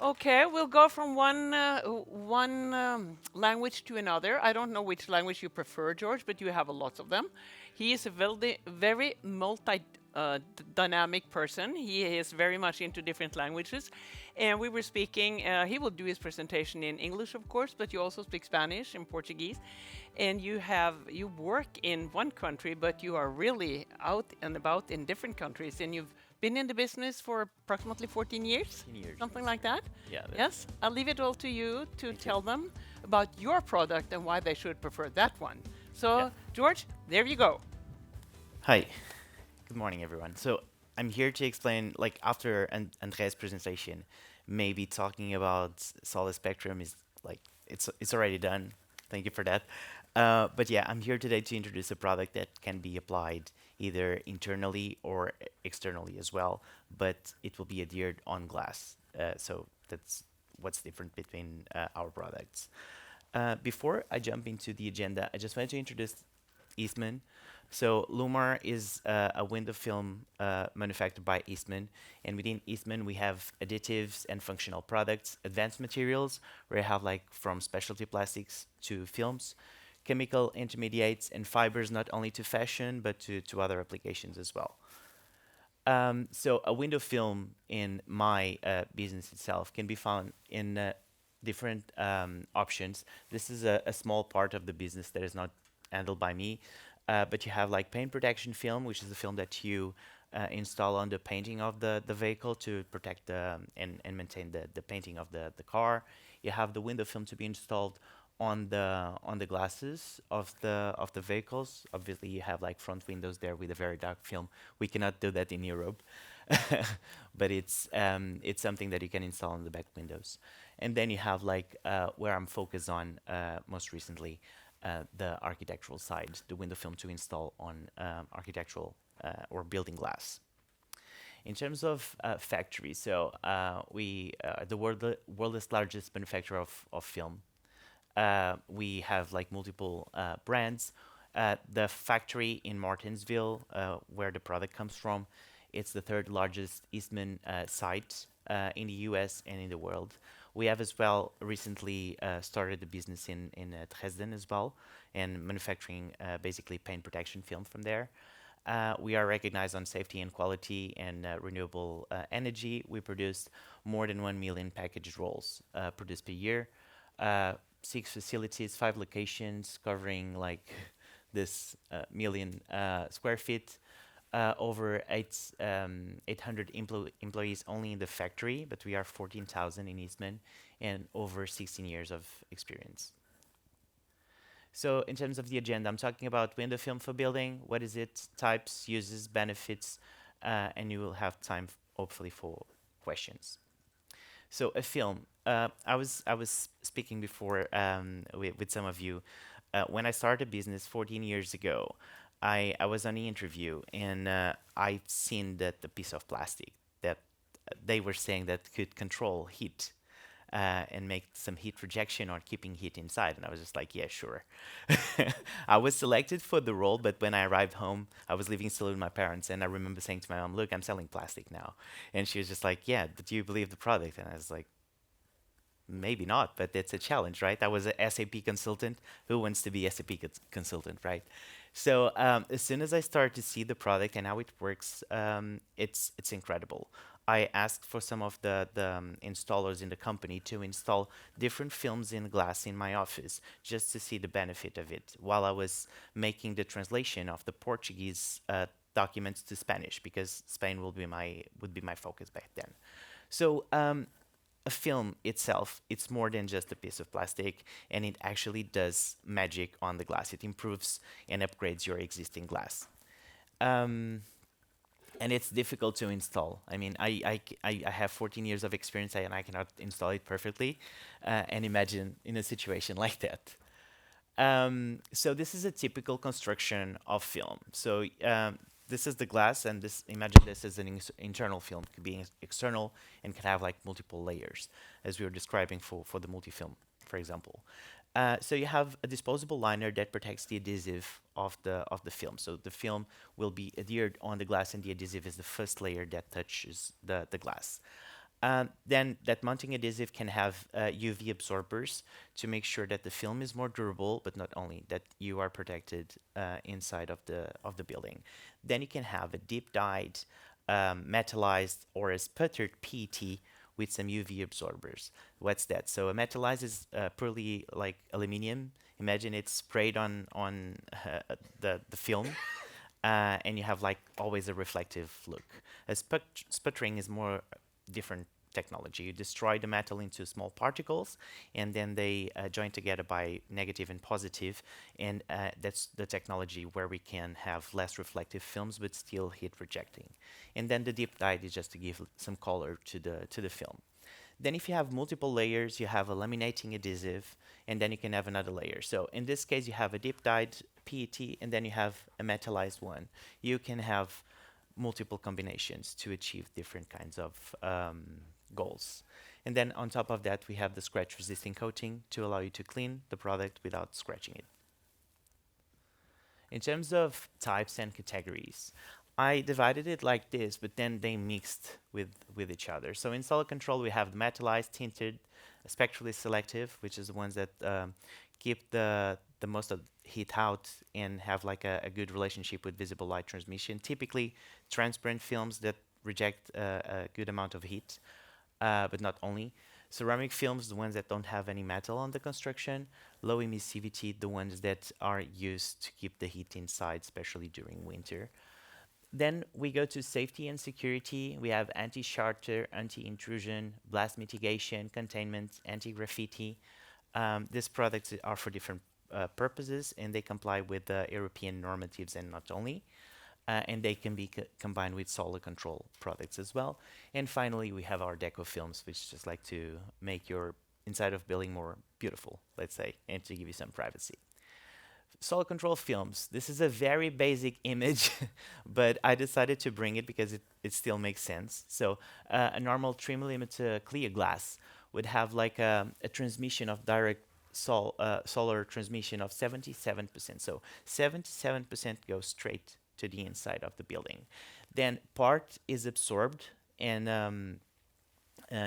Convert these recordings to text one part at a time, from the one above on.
Okay, we'll go from one language to another. I don't know which language you prefer, George, but you have a lot of them. He is a very dynamic person. He is very much into different languages, and we were speaking. He will do his presentation in English, of course, but you also speak Spanish and Portuguese, and you work in one country, but you are really out and about in different countries, and you've been in the business for approximately 14 years, 14 years, something yes. like that. Yeah, that's Yes, I'll leave it all to you to thank you. tell them about your product and why they should prefer that one. Yeah. So, George, there you go. Hi. Good morning, everyone. So I'm here to explain, like after Andrea's presentation, maybe talking about solid spectrum is like it's already done. Thank you for that. But yeah, I'm here today to introduce a product that can be applied either internally or externally as well, but it will be adhered on glass. So that's what's different between our products. Before I jump into the agenda, I just wanted to introduce Eastman. So LLumar is a window film manufactured by Eastman, and within Eastman we have additives and functional products, advanced materials where you have like from specialty plastics to films, chemical intermediates and fibers not only to fashion but to other applications as well. So a window film in my business itself can be found in different options. This is a small part of the business that is not handled by me, but you have like paint protection film, which is the film that you install on the painting of the vehicle to protect and maintain the painting of the car. You have the window film to be installed on the glasses of the vehicles. Obviously, you have like front windows there with a very dark film. We cannot do that in Europe, but it's something that you can install on the back windows. And then you have like where I'm focused on most recently, the architectural side, the window film to install on architectural or building glass. In terms of factory, so we the world's largest manufacturer of film. We have like multiple brands. The factory in Martinsville, where the product comes from, it's the third largest Eastman site in the US and in the world. We have as well recently started the business in Dresden as well, and manufacturing basically paint protection film from there. We are recognized on safety and quality and renewable energy. We produce more than 1 million packaged rolls produced per year. 6 facilities, 5 locations, covering like this million square feet. Over 800 employees only in the factory, but we are 14,000 in Eastman and over 16 years of experience. So in terms of the agenda, I'm talking about window film for building. What is it? Types, uses, benefits, and you will have time, hopefully, for questions. So a film. I was speaking before with some of you. When I started business 14 years ago, I was on the interview and I've seen that the piece of plastic that they were saying that could control heat and make some heat rejection or keeping heat inside. And I was just like, yeah, sure. I was selected for the role, but when I arrived home, I was living still with my parents. And I remember saying to my mom, look, I'm selling plastic now. And she was just like, yeah, but do you believe the product? And I was like, maybe not, but it's a challenge, right? I was a SAP consultant. Who wants to be SAP consultant, right? So as soon as I started to see the product and how it works, it's incredible. I asked for some of the installers in the company to install different films in glass in my office just to see the benefit of it while I was making the translation of the Portuguese documents to Spanish because Spain would be my focus back then. So a film itself, it's more than just a piece of plastic, and it actually does magic on the glass. It improves and upgrades your existing glass. Um, and it's difficult to install. I mean, I have 14 years of experience and I cannot install it perfectly. And imagine in a situation like that. So this is a typical construction of film. So this is the glass, and this imagine this as an internal film, could be external, and can have like multiple layers, as we were describing for the multi-film, for example. So you have a disposable liner that protects the adhesive of the film. So the film will be adhered on the glass, and the adhesive is the first layer that touches the glass. Then that mounting adhesive can have UV absorbers to make sure that the film is more durable, but not only that you are protected inside of the building. Then you can have a deep dyed, metallized or a sputtered PET with some UV absorbers. What's that? So a metallized is purely like aluminum. Imagine it's sprayed on the film, and you have like always a reflective look. A sputtering is more different technology. You destroy the metal into small particles, and then they join together by negative and positive, and that's the technology where we can have less reflective films but still heat rejecting. And then the deep dyed is just to give some color to the film. Then if you have multiple layers, you have a laminating adhesive, and then you can have another layer. So in this case, you have a deep dyed PET, and then you have a metallized one. You can have multiple combinations to achieve different kinds of goals. And then on top of that, we have the scratch resisting coating to allow you to clean the product without scratching it. In terms of types and categories, I divided it like this, but then they mixed with each other. So in solid control, we have the metallized, tinted, spectrally selective, which is the ones that keep the most of heat out and have like a good relationship with visible light transmission. Typically, transparent films that reject a good amount of heat, but not only. Ceramic films, the ones that don't have any metal on the construction. Low emissivity, the ones that are used to keep the heat inside, especially during winter. Then we go to safety and security. We have anti-shatter, anti-intrusion, blast mitigation, containment, anti-graffiti. These products are for different purposes, and they comply with the European normatives and not only. And they can be combined with solid control products as well. And finally, we have our deco films, which just like to make your inside of building more beautiful, let's say, and to give you some privacy. Solid control films. This is a very basic image, but I decided to bring it because it still makes sense. So a normal 3mm clear glass would have like a transmission of direct solar transmission of 77%. So 77% goes straight to the inside of the building. Then part is absorbed and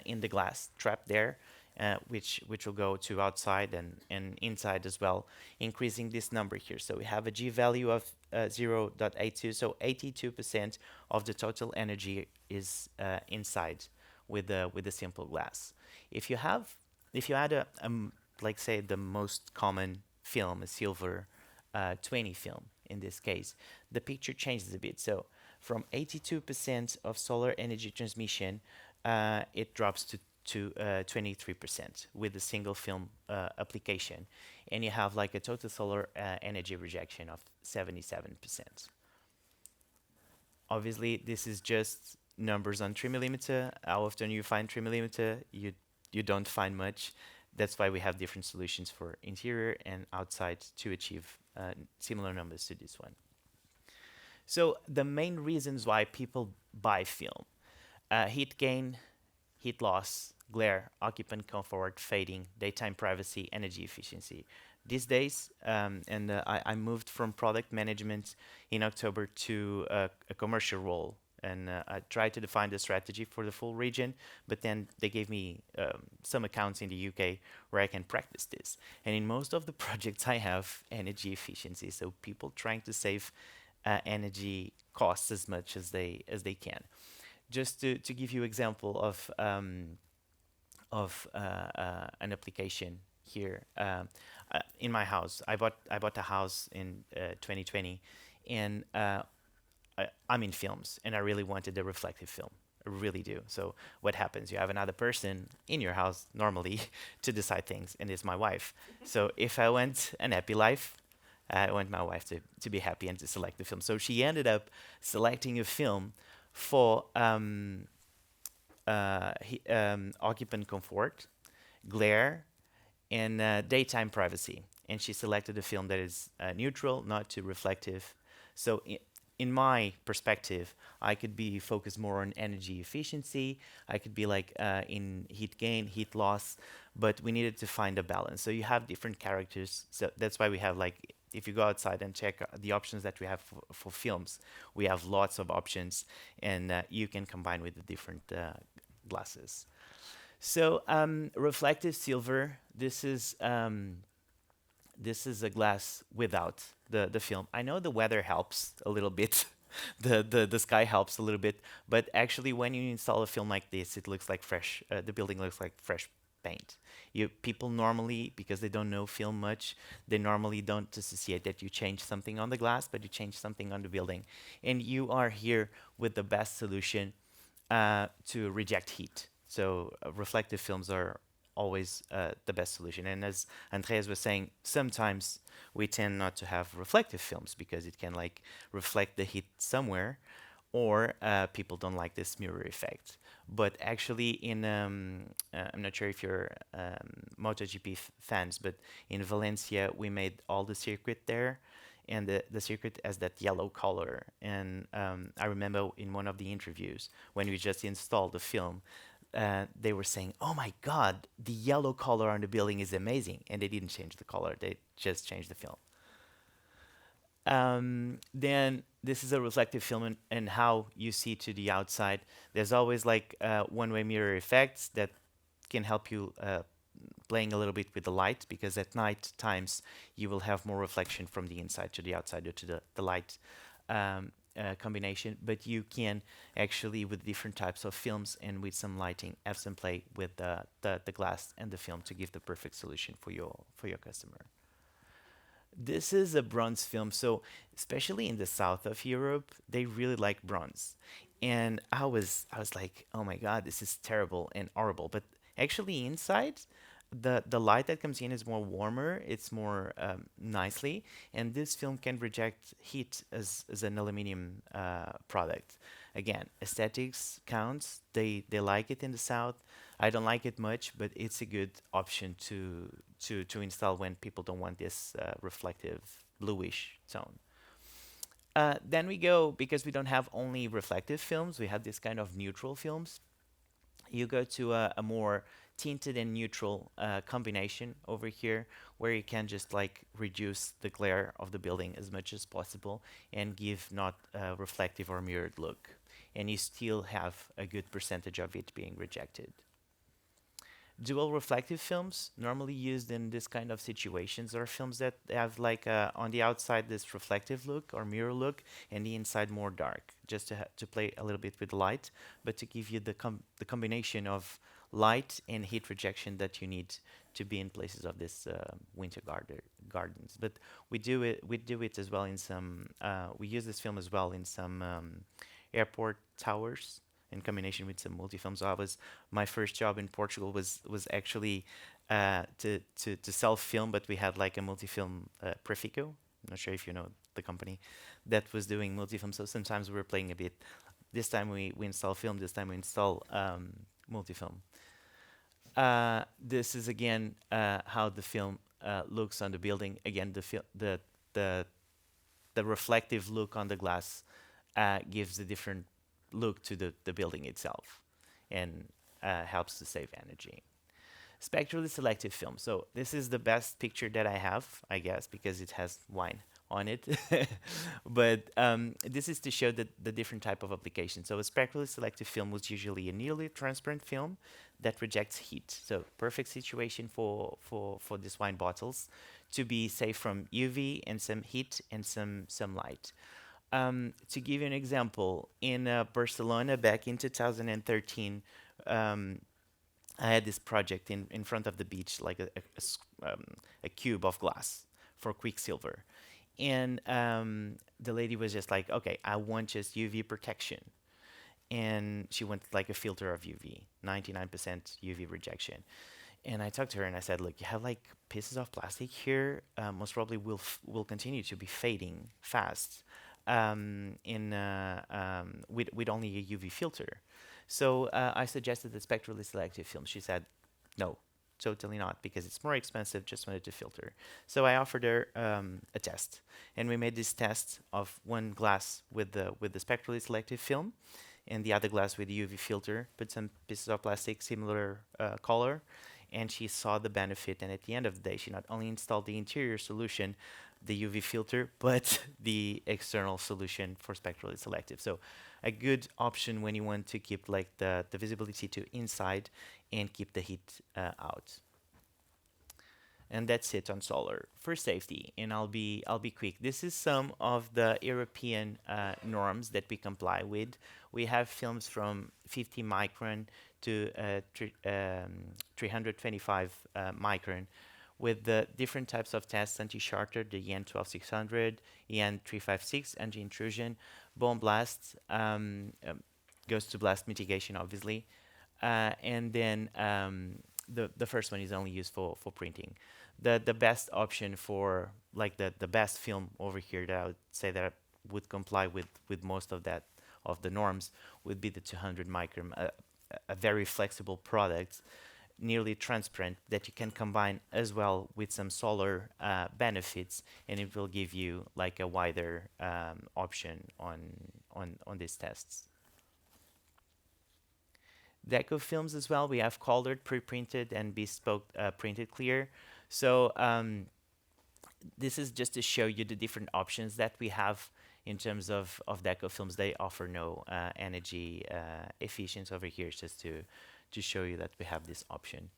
in the glass trapped there, which will go to outside and inside as well, increasing this number here. So we have a G value of 0.82, so 82% of the total energy is inside with the simple glass. If you add a like say the most common film, a silver 20 film in this case, the picture changes a bit. So from 82% of solar energy transmission, it drops to 23% with a single film application, and you have like a total solar energy rejection of 77%. Obviously, this is just numbers on 3mm. How often you find 3mm? You don't find much. That's why we have different solutions for interior and outside to achieve similar numbers to this one. So the main reasons why people buy film: heat gain, heat loss, glare, occupant comfort, fading, daytime privacy, energy efficiency. These days, I moved from product management in October to a commercial role, and I tried to define the strategy for the full region, but then they gave me some accounts in the UK where I can practice this. And in most of the projects, I have energy efficiency, so people trying to save energy costs as much as they can. Just to give you example of an application here. In my house, I bought a house in 2020, and I'm in films, and I really wanted a reflective film. I really do. So what happens? You have another person in your house normally to decide things, and it's my wife. So if I want an happy life, I want my wife to be happy and to select the film. So she ended up selecting a film for occupant comfort, glare, and daytime privacy. And she selected a film that is neutral, not too reflective. So in my perspective, I could be focused more on energy efficiency. I could be like in heat gain, heat loss, but we needed to find a balance. So you have different characters. So that's why we have like, if you go outside and check the options that we have for films, we have lots of options, and you can combine with the different glasses. So reflective silver. This is a glass without the film. I know the weather helps a little bit. The sky helps a little bit, but actually when you install a film like this, it looks like fresh. The building looks like fresh paint. You people normally, because they don't know film much, they normally don't associate that you change something on the glass, but you change something on the building, and you are here with the best solution to reject heat. So reflective films are always the best solution. And as Andreas was saying, sometimes we tend not to have reflective films because it can like reflect the heat somewhere, or people don't like this mirror effect. But actually, I'm not sure if you're MotoGP fans, but in Valencia, we made all the circuit there, and the circuit has that yellow color. And I remember in one of the interviews when we just installed the film, they were saying, "Oh my God, the yellow color on the building is amazing," and they didn't change the color; they just changed the film. Then this is a reflective film, and how you see to the outside. There's always like one-way mirror effects that can help you playing a little bit with the light, because at night times you will have more reflection from the inside to the outside due to the light combination. But you can actually, with different types of films and with some lighting, have some play with the glass and the film to give the perfect solution for your customer. This is a bronze film, so especially in the south of Europe, they really like bronze. And I was like, oh my God, this is terrible and horrible. But actually inside, the light that comes in is more warmer, it's more nicely, and this film can reject heat as an aluminum product. Again, aesthetics counts. They like it in the south. I don't like it much, but it's a good option to install when people don't want this reflective bluish tone. Then we go, because we don't have only reflective films, we have this kind of neutral films. You go to a more tinted and neutral combination over here, where you can just like reduce the glare of the building as much as possible and give not a reflective or mirrored look. And you still have a good percentage of it being rejected. Dual reflective films, normally used in this kind of situations, are films that have like on the outside this reflective look or mirror look, and the inside more dark, just to play a little bit with light, but to give you the combination of light and heat rejection that you need to be in places of this winter gardens. But we do it as well in some. We use this film as well in some airport towers in combination with some multi-films. My first job in Portugal was actually to sell film, but we had like a multi-film Prefico. I'm not sure if you know the company that was doing multi-film. So sometimes we were playing a bit. This time we install film. This time we install multi-film. This is again how the film looks on the building. Again, the the reflective look on the glass gives a different look to the building itself, and helps to save energy. Spectrally selective film. So this is the best picture that I have, I guess, because it has wine on it. But this is to show the different type of application. So a spectrally selective film was usually a nearly transparent film that rejects heat. So perfect situation for these wine bottles to be safe from UV and some heat and some light. To give you an example, in Barcelona back in 2013, I had this project in front of the beach, like a cube of glass for Quicksilver. And the lady was just like, okay, I want just UV protection. And she wanted like a filter of UV, 99% UV rejection. And I talked to her and I said, look, you have like pieces of plastic here, most probably will continue to be fading fast with only a UV filter. So I suggested the spectrally selective film. She said, no, totally not, because it's more expensive, just wanted to filter. So I offered her a test. And we made this test of one glass with the spectrally selective film and the other glass with the UV filter, put some pieces of plastic, similar color, and she saw the benefit. And at the end of the day, she not only installed the interior solution, the UV filter, but the external solution for spectral is selective. So a good option when you want to keep like the visibility to inside and keep the heat out. And that's it on solar. For safety, and I'll be quick. This is some of the European norms that we comply with. We have films from 50 micron to 325 micron, with the different types of tests: anti-charter, the EN12600, EN356, anti-intrusion, bomb blast, goes to blast mitigation, obviously, and then the first one is only used for printing. The best option for like the best film over here that I would say that would comply with most of that of the norms would be the 200 micron, a very flexible product, nearly transparent, that you can combine as well with some solar benefits, and it will give you like a wider option on these tests. Deco films as well. We have colored, pre-printed, and bespoke printed clear. So this is just to show you the different options that we have in terms of deco films. They offer no energy efficiency over here, just to show you that we have this option.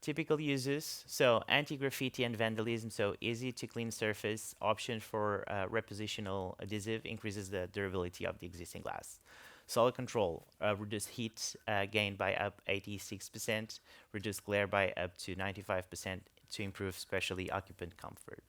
Typical uses: so anti-graffiti and vandalism, so easy to clean surface, option for repositional adhesive, increases the durability of the existing glass. Solid control, reduce heat gain by up 86%, reduce glare by up to 95% to improve especially occupant comfort.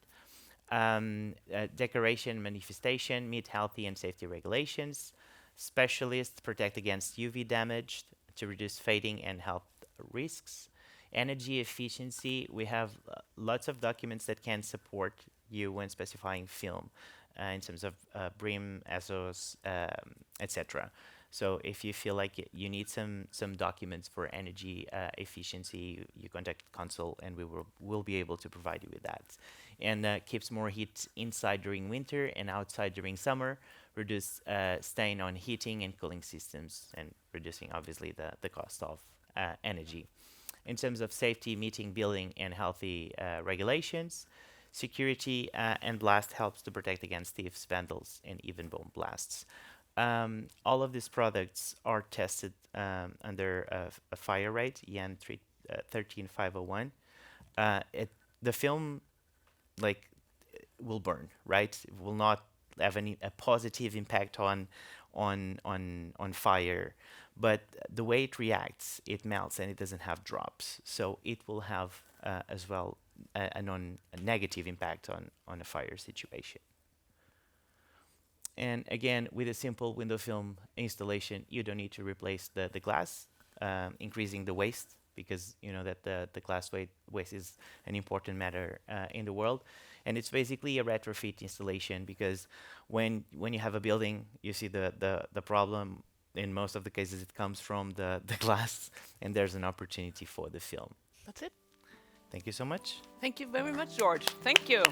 Decoration manifestation, meet healthy and safety regulations. Specialists protect against UV damage to reduce fading and health risks. Energy efficiency, we have lots of documents that can support you when specifying film in terms of BREEAM, ASOS, etc. So if you feel like you need some documents for energy efficiency, you contact Consol, and we will be able to provide you with that. And keeps more heat inside during winter and outside during summer, reduce stain on heating and cooling systems, and reducing obviously the cost of energy. In terms of safety, meeting building and healthy regulations. Security and blast helps to protect against thieves, vandals, and even bomb blasts. All of these products are tested under a fire rate, EN 13501. The film like will burn, right? It will not have a positive impact on fire, but the way it reacts, it melts and it doesn't have drops, so it will have as well a negative impact on a fire situation. And again, with a simple window film installation, you don't need to replace the glass, increasing the waste, because you know that the glass waste is an important matter in the world. And it's basically a retrofit installation, because when you have a building, you see the problem. In most of the cases, it comes from the glass, and there's an opportunity for the film. That's it. Thank you so much. Thank you very much, George. Thank you.